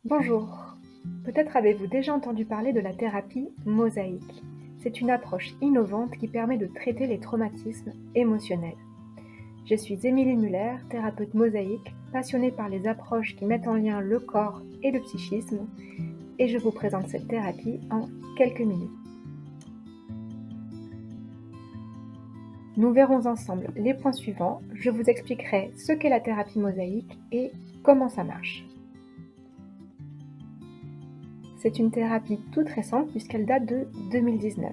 Bonjour, peut-être avez-vous déjà entendu parler de la thérapie mosaïque. C'est une approche innovante qui permet de traiter les traumatismes émotionnels. Je suis Émilie Muller, thérapeute mosaïque, passionnée par les approches qui mettent en lien le corps et le psychisme, et je vous présente cette thérapie en quelques minutes. Nous verrons ensemble les points suivants, je vous expliquerai ce qu'est la thérapie mosaïque et comment ça marche. C'est une thérapie toute récente puisqu'elle date de 2019.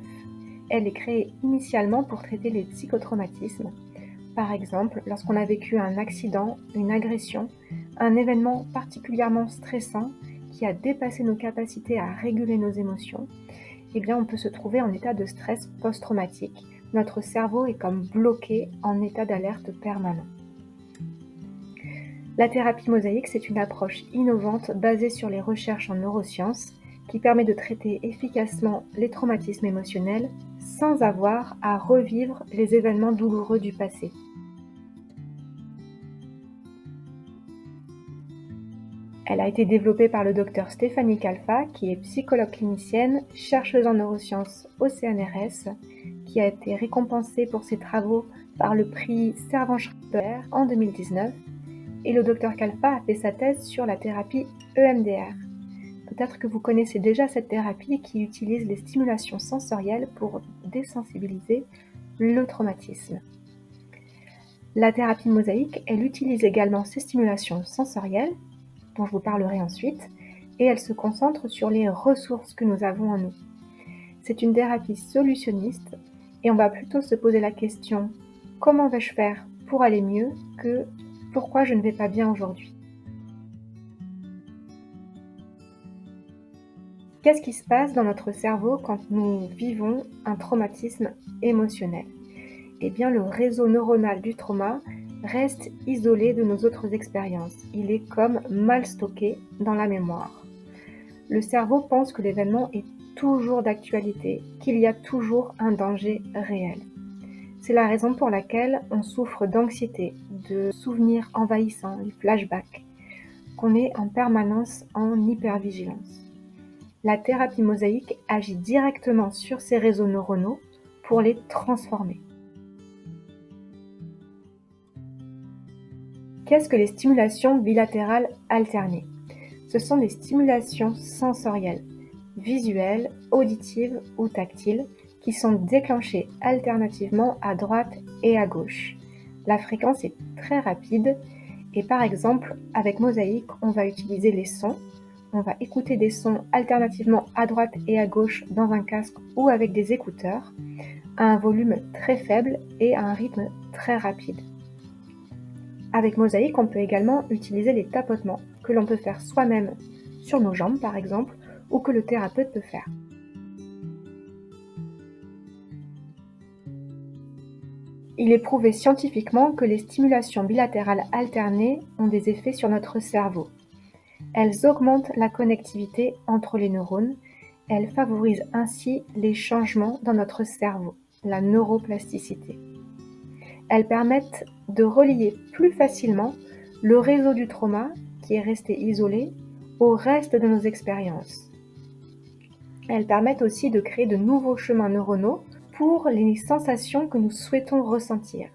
Elle est créée initialement pour traiter les psychotraumatismes. Par exemple, lorsqu'on a vécu un accident, une agression, un événement particulièrement stressant qui a dépassé nos capacités à réguler nos émotions, eh bien on peut se trouver en état de stress post-traumatique. Notre cerveau est comme bloqué en état d'alerte permanent. La thérapie mosaïque, c'est une approche innovante basée sur les recherches en neurosciences qui permet de traiter efficacement les traumatismes émotionnels sans avoir à revivre les événements douloureux du passé. Elle a été développée par le docteur Stéphanie Calfa, qui est psychologue clinicienne, chercheuse en neurosciences au CNRS, qui a été récompensée pour ses travaux par le prix Servan-Schreiber en 2019, et le docteur Calfa a fait sa thèse sur la thérapie EMDR. Peut-être que vous connaissez déjà cette thérapie qui utilise les stimulations sensorielles pour désensibiliser le traumatisme. La thérapie mosaïque, elle utilise également ces stimulations sensorielles, dont je vous parlerai ensuite, et elle se concentre sur les ressources que nous avons en nous. C'est une thérapie solutionniste et on va plutôt se poser la question « Comment vais-je faire pour aller mieux ?» que « Pourquoi je ne vais pas bien aujourd'hui ?» Qu'est-ce qui se passe dans notre cerveau quand nous vivons un traumatisme émotionnel ? Eh bien, le réseau neuronal du trauma reste isolé de nos autres expériences. Il est comme mal stocké dans la mémoire. Le cerveau pense que l'événement est toujours d'actualité, qu'il y a toujours un danger réel. C'est la raison pour laquelle on souffre d'anxiété, de souvenirs envahissants, les flashbacks, qu'on est en permanence en hypervigilance. La thérapie mosaïque agit directement sur ces réseaux neuronaux pour les transformer. Qu'est-ce que les stimulations bilatérales alternées ? Ce sont des stimulations sensorielles, visuelles, auditives ou tactiles, qui sont déclenchées alternativement à droite et à gauche. La fréquence est très rapide et par exemple, avec mosaïque, on va utiliser les sons. On va écouter des sons alternativement à droite et à gauche dans un casque ou avec des écouteurs, à un volume très faible et à un rythme très rapide. Avec mosaïque, on peut également utiliser les tapotements que l'on peut faire soi-même sur nos jambes par exemple, ou que le thérapeute peut faire. Il est prouvé scientifiquement que les stimulations bilatérales alternées ont des effets sur notre cerveau. Elles augmentent la connectivité entre les neurones, elles favorisent ainsi les changements dans notre cerveau, la neuroplasticité. Elles permettent de relier plus facilement le réseau du trauma, qui est resté isolé, au reste de nos expériences. Elles permettent aussi de créer de nouveaux chemins neuronaux pour les sensations que nous souhaitons ressentir.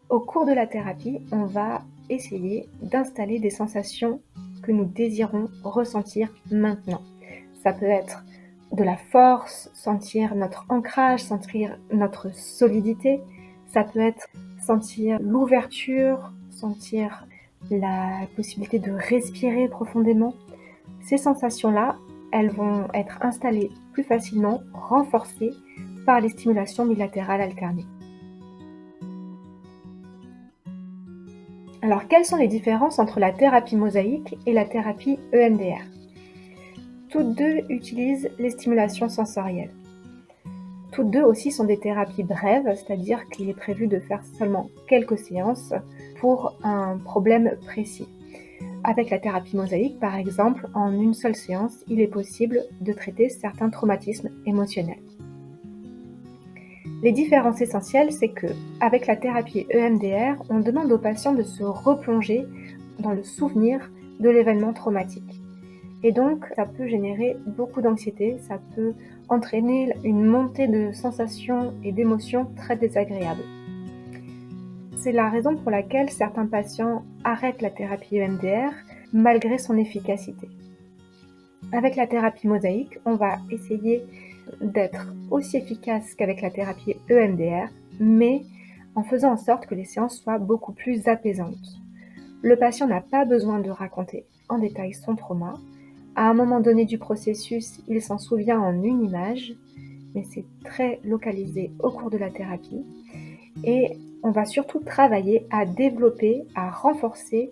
Au cours de la thérapie, on va essayer d'installer des sensations que nous désirons ressentir maintenant. Ça peut être de la force, sentir notre ancrage, sentir notre solidité. Ça peut être sentir l'ouverture, sentir la possibilité de respirer profondément. Ces sensations-là, elles vont être installées plus facilement, renforcées par les stimulations bilatérales alternées. Alors, quelles sont les différences entre la thérapie mosaïque et la thérapie EMDR ? Toutes deux utilisent les stimulations sensorielles. Toutes deux aussi sont des thérapies brèves, c'est-à-dire qu'il est prévu de faire seulement quelques séances pour un problème précis. Avec la thérapie mosaïque, par exemple, en une seule séance, il est possible de traiter certains traumatismes émotionnels. Les différences essentielles, c'est que, avec la thérapie EMDR, on demande aux patients de se replonger dans le souvenir de l'événement traumatique. Et donc, ça peut générer beaucoup d'anxiété, ça peut entraîner une montée de sensations et d'émotions très désagréables. C'est la raison pour laquelle certains patients arrêtent la thérapie EMDR malgré son efficacité. Avec la thérapie mosaïque, on va essayer d'être aussi efficace qu'avec la thérapie EMDR, mais en faisant en sorte que les séances soient beaucoup plus apaisantes. Le patient n'a pas besoin de raconter en détail son trauma. À un moment donné du processus, il s'en souvient en une image, mais c'est très localisé au cours de la thérapie. Et on va surtout travailler à développer, à renforcer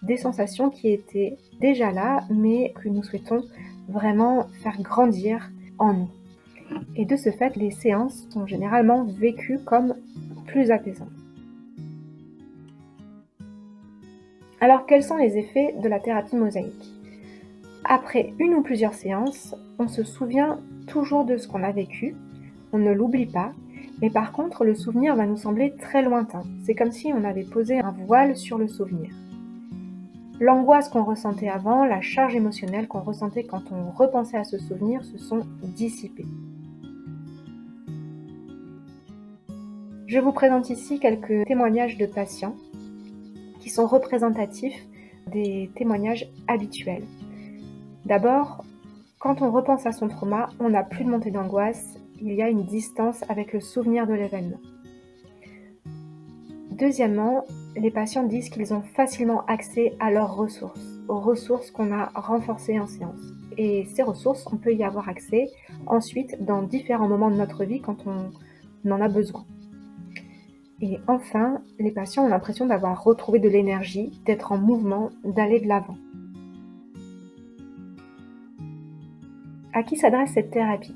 des sensations qui étaient déjà là, mais que nous souhaitons vraiment faire grandir en nous. Et de ce fait, les séances sont généralement vécues comme plus apaisantes. Alors, quels sont les effets de la thérapie mosaïque ? Après une ou plusieurs séances, on se souvient toujours de ce qu'on a vécu, on ne l'oublie pas, mais par contre, le souvenir va nous sembler très lointain. C'est comme si on avait posé un voile sur le souvenir. L'angoisse qu'on ressentait avant, la charge émotionnelle qu'on ressentait quand on repensait à ce souvenir se sont dissipées. Je vous présente ici quelques témoignages de patients qui sont représentatifs des témoignages habituels. D'abord, quand on repense à son trauma, on n'a plus de montée d'angoisse, il y a une distance avec le souvenir de l'événement. Deuxièmement, les patients disent qu'ils ont facilement accès à leurs ressources, aux ressources qu'on a renforcées en séance. Et ces ressources, on peut y avoir accès ensuite dans différents moments de notre vie quand on en a besoin. Et enfin, les patients ont l'impression d'avoir retrouvé de l'énergie, d'être en mouvement, d'aller de l'avant. À qui s'adresse cette thérapie ?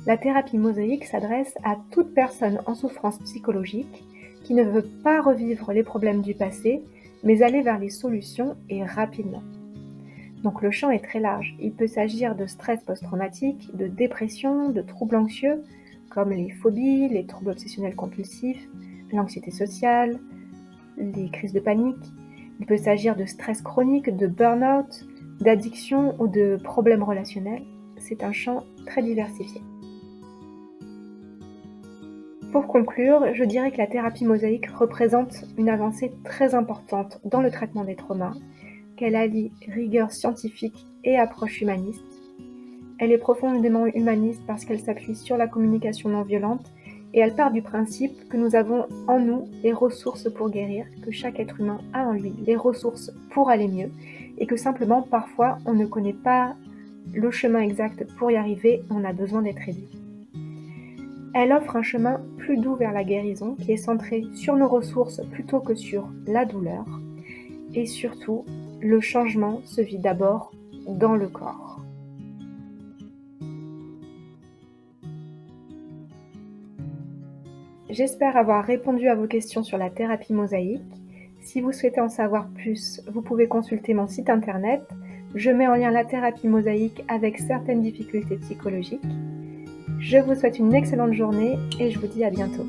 La thérapie mosaïque s'adresse à toute personne en souffrance psychologique qui ne veut pas revivre les problèmes du passé, mais aller vers les solutions et rapidement. Donc le champ est très large. Il peut s'agir de stress post-traumatique, de dépression, de troubles anxieux, comme les phobies, les troubles obsessionnels compulsifs, l'anxiété sociale, les crises de panique. Il peut s'agir de stress chronique, de burn-out, d'addiction ou de problèmes relationnels. C'est un champ très diversifié. Pour conclure, je dirais que la thérapie mosaïque représente une avancée très importante dans le traitement des traumas, qu'elle allie rigueur scientifique et approche humaniste. Elle est profondément humaniste parce qu'elle s'appuie sur la communication non violente et elle part du principe que nous avons en nous les ressources pour guérir, que chaque être humain a en lui les ressources pour aller mieux et que simplement parfois on ne connaît pas le chemin exact pour y arriver, on a besoin d'être aidé. Elle offre un chemin plus doux vers la guérison qui est centré sur nos ressources plutôt que sur la douleur. Et surtout, le changement se vit d'abord dans le corps. J'espère avoir répondu à vos questions sur la thérapie mosaïque. Si vous souhaitez en savoir plus, vous pouvez consulter mon site internet. Je mets en lien la thérapie mosaïque avec certaines difficultés psychologiques. Je vous souhaite une excellente journée et je vous dis à bientôt.